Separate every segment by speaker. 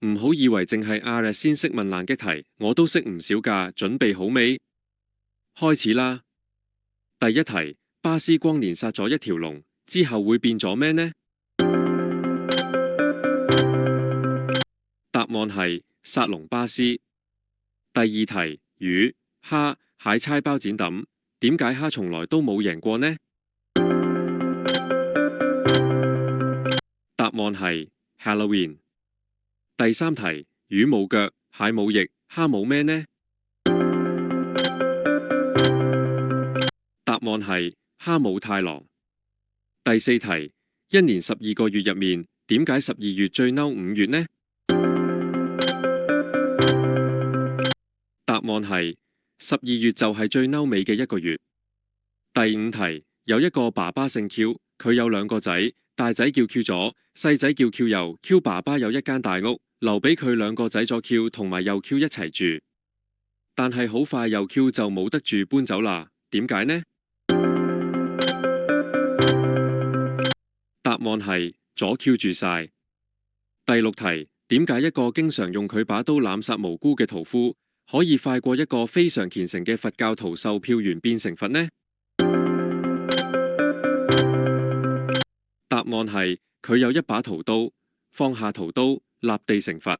Speaker 1: 唔好以為淨係阿叻先識問爛嘅題，我都識唔少㗎。準備好未？開始啦！第一題，巴斯光年殺咗一條龍，之後會變咗咩呢？答案係殺龍巴斯。第二題，魚、蝦、蟹猜包剪揼，點解蝦從來都冇贏過呢？答案係 Halloween。第三題，魚冇腳，蟹冇翼，蝦冇咩呢？答案係蝦冇太郎。第四題，一年12個月入面，點解12月最嬲5月呢？答案係12月就係最嬲尾嘅一個月。第五題，有一個爸爸姓 Q，佢有兩個仔，大仔叫 Q 左，細仔叫 Q 右。Q 爸爸有一間大屋，留俾佢兩個仔左 Q 同埋右 Q 一齊住。但係好快右 Q 就冇得住搬走啦，點解呢？答案係左 Q 住晒。第六題，點解一個經常用佢把刀濫殺無辜嘅屠夫，可以快過一個非常虔誠嘅佛教徒售票員變成佛呢？答案係佢有一把屠刀，放下屠刀，立地成佛。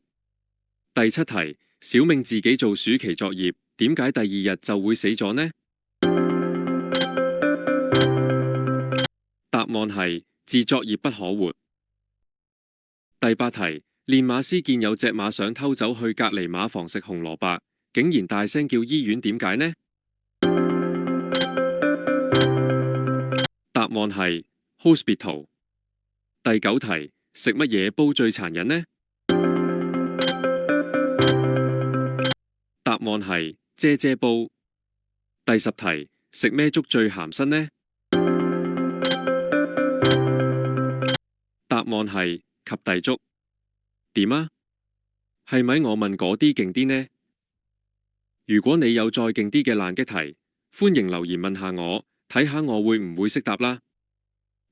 Speaker 1: 第七題，小明自己做暑期作業，點解第二日就會死咗呢？答案係自作孽不可活。第八題，練馬師見有隻馬想偷走去隔離馬房食紅蘿蔔，竟然大聲叫醫院，點解呢？答案係 Hospital。第九題，食乜嘢煲最殘忍呢？答案係啫啫煲。第十題，食咩粥最鹹身呢？答案係及第粥。點啊？係咪我問嗰啲勁啲呢？如果你有再勁啲嘅爛嘅題，歡迎留言問下我，睇下我會唔會識答啦。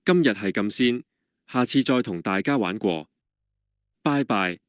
Speaker 1: 今日係咁先，下次再同大家玩過。拜拜。